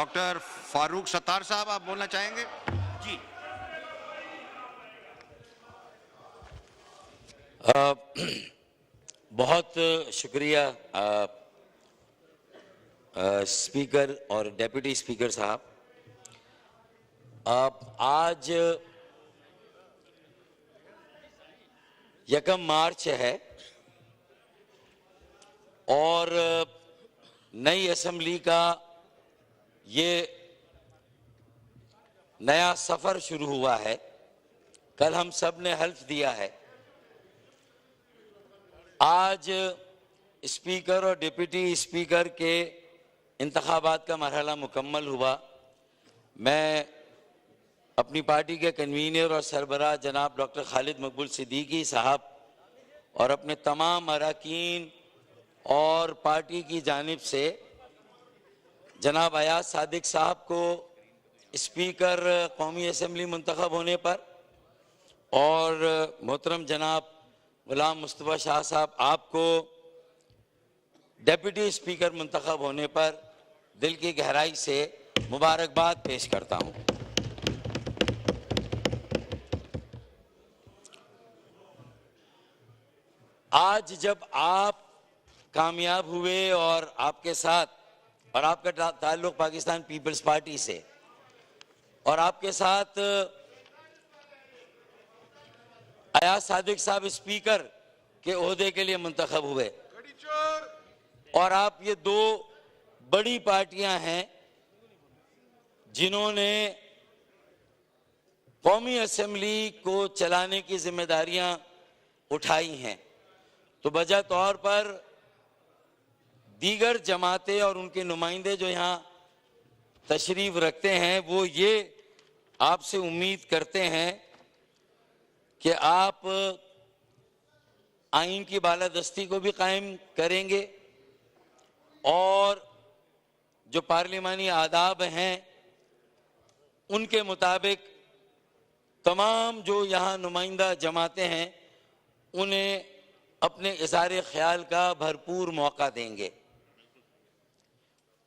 Doctor Farooq Sattar صاحب آپ بولنا چاہیں گے؟ جی بہت شکریہ اسپیکر اور ڈیپٹی اسپیکر صاحب. آج 1 مارچ ہے اور نئی اسمبلی کا یہ نیا سفر شروع ہوا ہے. کل ہم سب نے حلف دیا ہے. آج اسپیکر اور ڈپٹی اسپیکر کے انتخابات کا مرحلہ مکمل ہوا. میں اپنی پارٹی کے کنوینر اور سربراہ جناب ڈاکٹر خالد مقبول صدیقی صاحب اور اپنے تمام اراکین اور پارٹی کی جانب سے جناب ایاز صادق صاحب کو اسپیکر قومی اسمبلی منتخب ہونے پر اور محترم جناب غلام مصطفیٰ شاہ صاحب آپ کو ڈیپٹی اسپیکر منتخب ہونے پر دل کی گہرائی سے مبارکباد پیش کرتا ہوں. آج جب آپ کامیاب ہوئے اور آپ کے ساتھ اور آپ کا تعلق پاکستان پیپلز پارٹی سے اور آپ کے ساتھ ایاز صادق صاحب اسپیکر کے عہدے کے لیے منتخب ہوئے اور آپ یہ 2 بڑی پارٹیاں ہیں جنہوں نے قومی اسمبلی کو چلانے کی ذمہ داریاں اٹھائی ہیں، تو بجا طور پر دیگر جماعتیں اور ان کے نمائندے جو یہاں تشریف رکھتے ہیں وہ یہ آپ سے امید کرتے ہیں کہ آپ آئین کی بالادستی کو بھی قائم کریں گے اور جو پارلیمانی آداب ہیں ان کے مطابق تمام جو یہاں نمائندہ جماعتیں ہیں انہیں اپنے اظہار خیال کا بھرپور موقع دیں گے.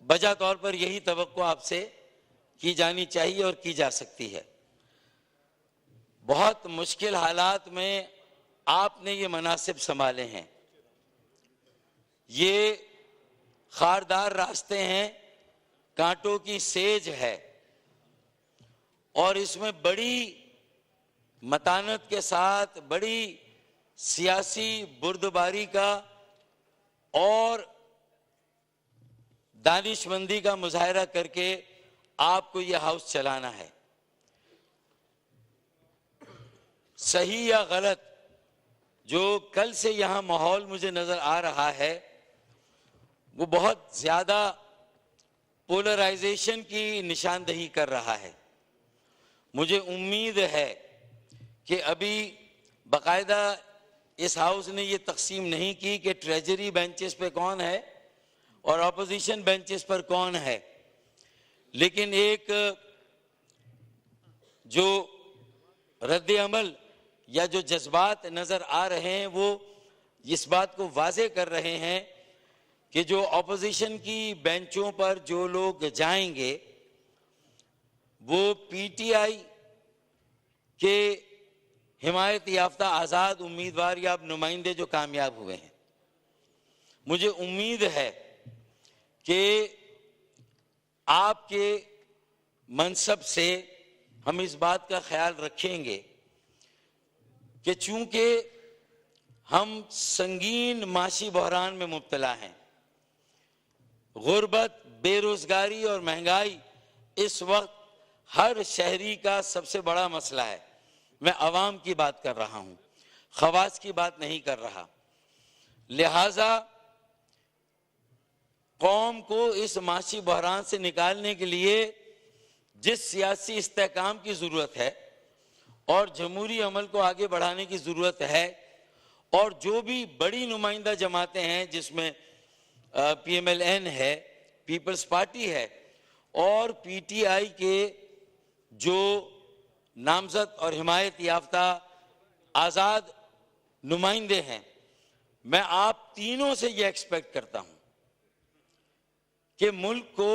بجا طور پر یہی توقع آپ سے کی جانی چاہیے اور کی جا سکتی ہے. بہت مشکل حالات میں آپ نے یہ مناصب سنبھالے ہیں. یہ خاردار راستے ہیں، کانٹوں کی سیج ہے اور اس میں بڑی متانت کے ساتھ بڑی سیاسی بردباری کا اور دانش مندی کا مظاہرہ کر کے آپ کو یہ ہاؤس چلانا ہے. صحیح یا غلط جو کل سے یہاں ماحول مجھے نظر آ رہا ہے وہ بہت زیادہ پولرائزیشن کی نشاندہی کر رہا ہے. مجھے امید ہے کہ ابھی باقاعدہ اس ہاؤس نے یہ تقسیم نہیں کی کہ ٹریجری بینچز پہ کون ہے اور اپوزیشن بینچز پر کون ہے، لیکن ایک جو رد عمل یا جو جذبات نظر آ رہے ہیں وہ اس بات کو واضح کر رہے ہیں کہ جو اپوزیشن کی بینچوں پر جو لوگ جائیں گے وہ پی ٹی آئی کے حمایت یافتہ آزاد امیدوار یا نمائندے جو کامیاب ہوئے ہیں. مجھے امید ہے کہ آپ کے منصب سے ہم اس بات کا خیال رکھیں گے کہ چونکہ ہم سنگین معاشی بحران میں مبتلا ہیں، غربت، بے روزگاری اور مہنگائی اس وقت ہر شہری کا سب سے بڑا مسئلہ ہے. میں عوام کی بات کر رہا ہوں، خواص کی بات نہیں کر رہا. لہٰذا قوم کو اس معاشی بحران سے نکالنے کے لیے جس سیاسی استحکام کی ضرورت ہے اور جمہوری عمل کو آگے بڑھانے کی ضرورت ہے، اور جو بھی بڑی نمائندہ جماعتیں ہیں جس میں پی ایم ایل این ہے، پیپلز پارٹی ہے اور پی ٹی آئی کے جو نامزد اور حمایت یافتہ آزاد نمائندے ہیں، میں آپ تینوں سے یہ ایکسپیکٹ کرتا ہوں کہ ملک کو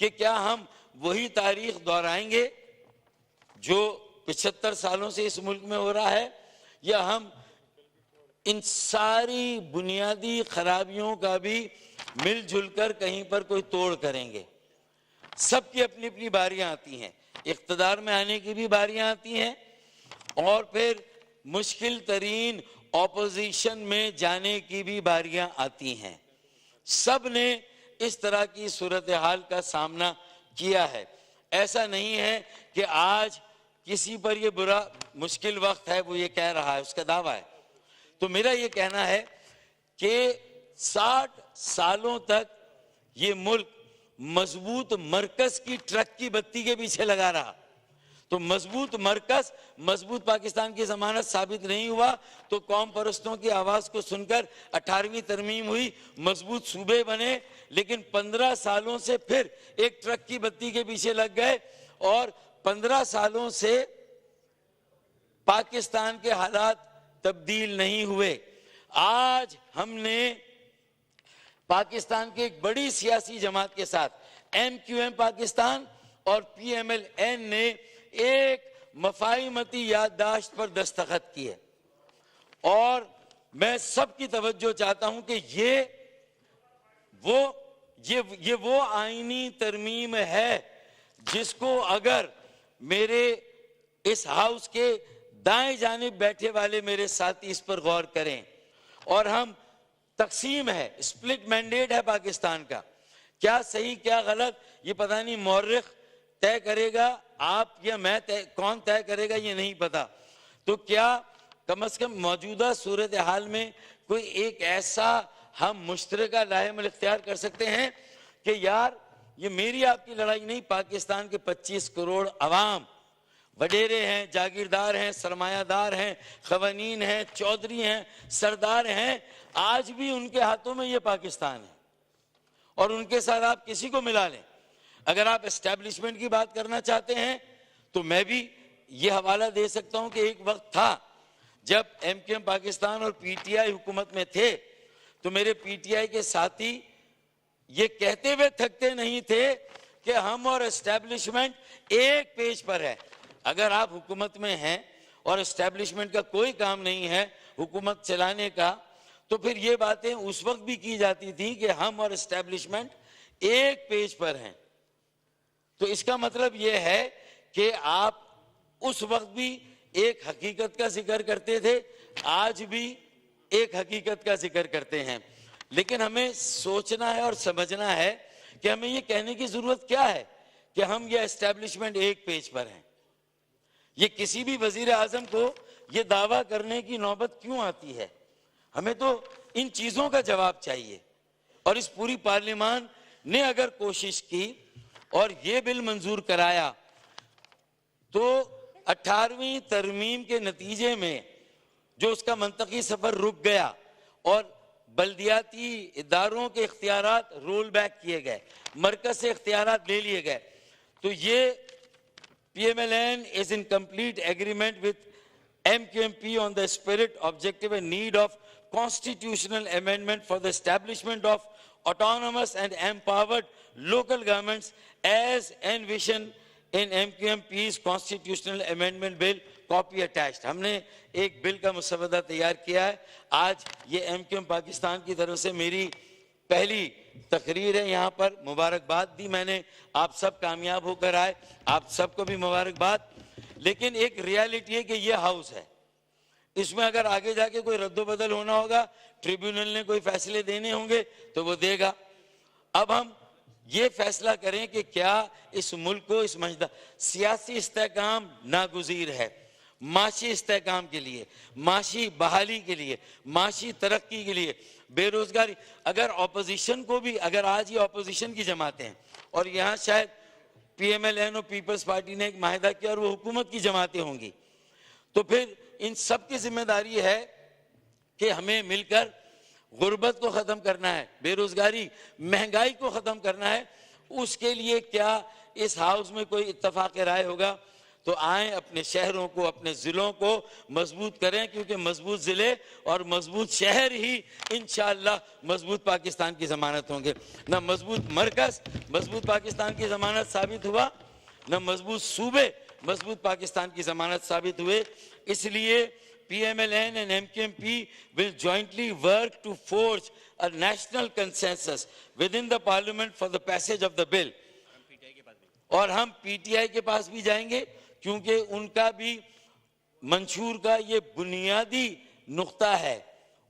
کہ کیا ہم وہی تاریخ دہرائیں گے جو 75 سالوں سے اس ملک میں ہو رہا ہے، یا ہم ان ساری بنیادی خرابیوں کا بھی مل جل کر کہیں پر کوئی توڑ کریں گے؟ سب کی اپنی اپنی باریاں آتی ہیں، اقتدار میں آنے کی بھی باریاں آتی ہیں، اور پھر مشکل ترین اپوزیشن میں جانے کی بھی باریاں آتی ہیں۔ سب نے اس طرح کی صورتحال کا سامنا کیا ہے۔ ایسا نہیں ہے کہ آج کسی پر یہ برا مشکل وقت ہے وہ یہ کہہ رہا ہے، اس کا دعویٰ ہے۔ تو میرا یہ کہنا ہے کہ 60 سالوں تک یہ ملک مضبوط مرکز کی ٹرک کی بتی کے پیچھے لگا رہا، تو مضبوط مرکز، مضبوط پاکستان کی ضمانت ثابت نہیں ہوا، تو قوم پرستوں کی آواز کو سن کر 18ویں ترمیم ہوئی، مضبوط صوبے بنے، لیکن 15 سالوں سے پھر ایک ٹرک کی بتی کے پیچھے لگ گئے، اور 15 سالوں سے پاکستان کے حالات تبدیل نہیں ہوئے۔ آج ہم نے پاکستان کے ایک بڑی سیاسی جماعت کے ساتھ ایم کیو ایم پاکستان اور پی ایم ایل این نے ایک مفاہمتی یادداشت پر دستخط کیے، اور میں سب کی توجہ چاہتا ہوں کہ یہ وہ آئینی ترمیم ہے جس کو اگر میرے اس ہاؤس کے دائیں جانب بیٹھے والے میرے ساتھی اس پر غور کریں، اور ہم تقسیم ہے، سپلٹ مینڈیٹ ہے پاکستان کا، کیا صحیح کیا غلط یہ پتہ نہیں، مورخ طے کرے گا، آپ یا میں کون طے کرے گا یہ نہیں پتا، تو کیا کم از کم موجودہ صورتحال میں کوئی ایک ایسا ہم مشترکہ لاہ عمل اختیار کر سکتے ہیں کہ یار یہ میری آپ کی لڑائی نہیں، پاکستان کے 25 کروڑ عوام، وڈیرے ہیں، جاگیردار ہیں، سرمایہ دار ہیں، خوانین ہیں، چودھری ہیں، سردار ہیں، آج بھی ان کے ہاتھوں میں یہ پاکستان ہے، اور ان کے ساتھ آپ کسی کو ملا لیں۔ اگر آپ اسٹیبلشمنٹ کی بات کرنا چاہتے ہیں تو میں بھی یہ حوالہ دے سکتا ہوں کہ ایک وقت تھا جب ایم کیو ایم پاکستان اور پی ٹی آئی حکومت میں تھے، تو میرے پی ٹی آئی کے ساتھی یہ کہتے ہوئے تھکتے نہیں تھے کہ ہم اور اسٹیبلشمنٹ ایک پیج پر ہے۔ اگر آپ حکومت میں ہیں اور اسٹیبلشمنٹ کا کوئی کام نہیں ہے حکومت چلانے کا، تو پھر یہ باتیں اس وقت بھی کی جاتی تھی کہ ہم اور اسٹیبلشمنٹ ایک پیج پر ہیں۔ تو اس کا مطلب یہ ہے کہ آپ اس وقت بھی ایک حقیقت کا ذکر کرتے تھے، آج بھی ایک حقیقت کا ذکر کرتے ہیں، لیکن ہمیں سوچنا ہے اور سمجھنا ہے کہ ہمیں یہ کہنے کی ضرورت کیا ہے کہ ہم یہ اسٹیبلشمنٹ ایک پیج پر ہیں۔ یہ کسی بھی وزیر اعظم کو یہ دعویٰ کرنے کی نوبت کیوں آتی ہے؟ ہمیں تو ان چیزوں کا جواب چاہیے، اور اس پوری پارلیمان نے اگر کوشش کی اور یہ بل منظور کرایا تو 18ویں ترمیم کے نتیجے میں جو اس کا منطقی سفر رک گیا اور بلدیاتی اداروں کے اختیارات رول بیک کیے گئے، مرکز سے اختیارات لے لیے گئے، تو یہ PMLN is in complete agreement with MQMP on the spirit, objective and need of constitutional amendment for the establishment of autonomous and empowered local governments as envisioned in MQMP's constitutional amendment bill, copy attached۔ ہم نے ایک بل کا مسودہ تیار کیا ہے، آج یہ MQM پاکستان کی طرف سے میری پہلی تقریر ہے، یہاں پر مبارکباد دی میں نے، آپ سب کامیاب ہو کر آئے، آپ سب کو بھی مبارکباد۔ لیکن ایک ریالٹی ہے کہ یہ ہاؤس ہے، اس میں اگر آگے جا کے کوئی رد و بدل ہونا ہوگا، ٹریبیونل نے کوئی فیصلے دینے ہوں گے تو وہ دے گا۔ اب ہم یہ فیصلہ کریں کہ کیا اس ملک کو اس سیاسی استحکام ناگزیر ہے، معاشی استحکام کے لیے، معاشی بحالی کے لیے، معاشی ترقی کے لیے، بے روزگاری، اگر اپوزیشن کو بھی، اگر آج یہ اپوزیشن کی جماعتیں ہیں اور یہاں شاید پی ایم ایل این اور پیپلز پارٹی نے ایک معاہدہ کیا اور وہ حکومت کی جماعتیں ہوں گی، تو پھر ان سب کی ذمہ داری ہے کہ ہمیں مل کر غربت کو ختم کرنا ہے، بے روزگاری، مہنگائی کو ختم کرنا ہے۔ اس کے لیے کیا اس ہاؤس میں کوئی اتفاق رائے ہوگا؟ تو تو آئیں اپنے شہروں کو اپنے ضلعوں کو مضبوط کریں, کیونکہ مضبوط ضلع اور مضبوط شہر ہی انشاءاللہ مضبوط پاکستان کی ضمانت ہوں گے. نہ مضبوط مرکز مضبوط پاکستان کی ضمانت ثابت ہوا, نہ مضبوط صوبے مضبوط پاکستان کی ضمانت ثابت ہوئے. اس لیے PMLN and MKMP will jointly work to forge a national consensus within the parliament for the passage of the bill. اور ہم PTI کے پاس بھی جائیں گے, کیونکہ ان کا بھی منشور کا یہ بنیادی نقطہ ہے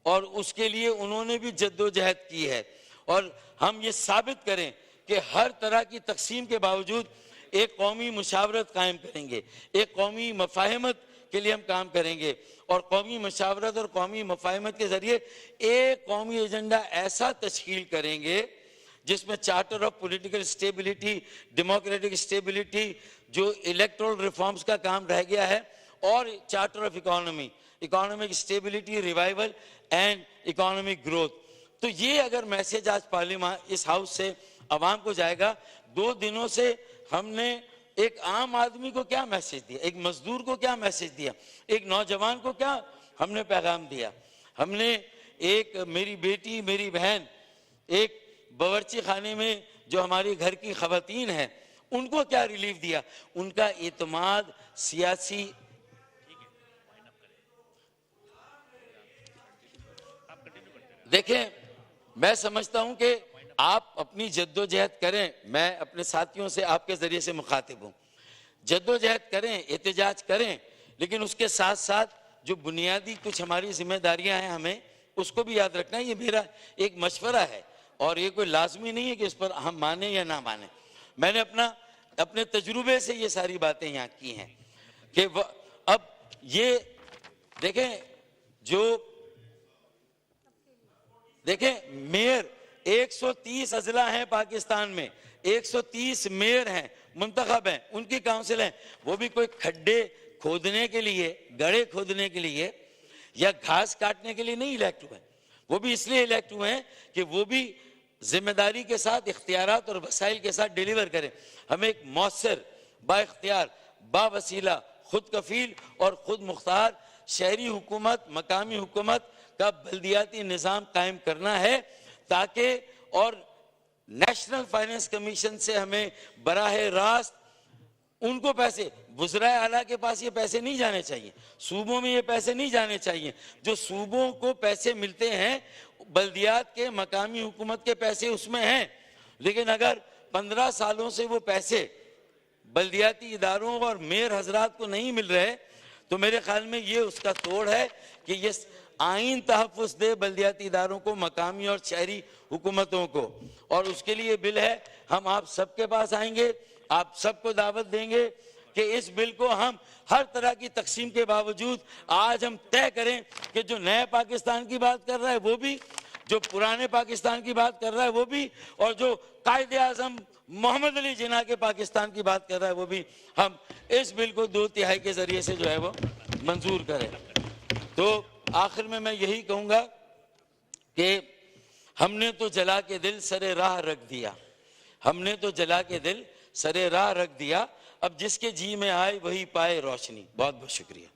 اور اس کے لیے انہوں نے بھی جدوجہد کی ہے. اور ہم یہ ثابت کریں کہ ہر طرح کی تقسیم کے باوجود ایک قومی مشاورت قائم کریں گے, ایک قومی مفاہمت کے لیے ہم کام کریں گے, اور قومی مشاورت اور قومی مفاہمت کے ذریعے ایک قومی ایجنڈا ایسا تشکیل کریں گے جس میں charter of political stability, democratic stability, جو الیکٹرل ریفارمز کا کام رہ گیا ہے, اور charter of economy, economic stability, revival and economic growth. تو یہ اگر میسیج آج پارلیمان اس ہاؤس سے عوام کو جائے گا, 2 دنوں سے ہم نے ایک عام آدمی کو کیا میسیج دیا, ایک مزدور کو کیا میسیج دیا, ایک نوجوان کو کیا ہم نے پیغام دیا. ہم نے ایک میری بیٹی, میری بہن, ایک باورچی خانے میں جو ہماری گھر کی خواتین ہیں, ان کو کیا ریلیف دیا, ان کا اعتماد سیاسی. دیکھیں, میں سمجھتا ہوں کہ آپ اپنی جدوجہد کریں, میں اپنے ساتھیوں سے آپ کے ذریعے سے مخاطب ہوں, جدوجہد کریں, احتجاج کریں, لیکن اس کے ساتھ ساتھ جو بنیادی کچھ ہماری ذمہ داریاں ہیں ہمیں اس کو بھی یاد رکھنا ہے. یہ میرا ایک مشورہ ہے اور یہ کوئی لازمی نہیں ہے کہ اس پر ہم مانیں یا نہ مانیں. میں نے اپنے تجربے سے یہ ساری باتیں یہاں کی ہیں کہ اب یہ دیکھیں میئر 130 اضلاع ہیں پاکستان میں, 130 میئر ہیں, منتخب ہیں, ان کی کاؤنسل ہیں. وہ بھی کوئی کھڈے کھودنے کے لیے, گڑھے کھودنے کے لیے یا گھاس کاٹنے کے لیے نہیں الیکٹ ہوئے. وہ بھی اس لیے الیکٹ ہوئے ہیں کہ وہ بھی ذمہ داری کے ساتھ, اختیارات اور وسائل کے ساتھ ڈیلیور کریں. ہمیں ایک مؤثر, با اختیار, با وسیلہ, خود کفیل اور خود مختار شہری حکومت, مقامی حکومت کا بلدیاتی نظام قائم کرنا ہے, تاکہ اور نیشنل فائنانس کمیشن سے ہمیں براہ راست ان کو پیسے, وزرائے اعلیٰ کے پاس یہ پیسے نہیں جانے چاہیے, صوبوں میں یہ پیسے نہیں جانے چاہیے. جو صوبوں کو پیسے ملتے ہیں, بلدیات کے, مقامی حکومت کے پیسے اس میں ہیں, لیکن اگر 15 سالوں سے وہ پیسے بلدیاتی اداروں اور میئر حضرات کو نہیں مل رہے, تو میرے خیال میں یہ اس کا توڑ ہے کہ یہ آئین تحفظ دے بلدیاتی اداروں کو, مقامی اور شہری حکومتوں کو. اور اس کے لیے بل ہے, ہم آپ سب کے پاس آئیں گے, آپ سب کو دعوت دیں گے کہ اس بل کو ہم ہر طرح کی تقسیم کے باوجود آج ہم طے کریں کہ جو نئے پاکستان کی بات کر رہا ہے وہ بھی, جو پرانے پاکستان کی بات کر رہا ہے وہ بھی, اور جو قائد اعظم محمد علی جناح کے پاکستان کی بات کر رہا ہے وہ بھی, ہم اس بل کو 2/3 کے ذریعے سے جو ہے وہ منظور کریں. تو آخر میں یہی کہوں گا کہ ہم نے تو جلا کے دل سرے راہ رکھ دیا, ہم نے تو جلا کے دل سرے راہ رکھ دیا, اب جس کے جی میں آئے وہی پائے روشنی. بہت بہت شکریہ.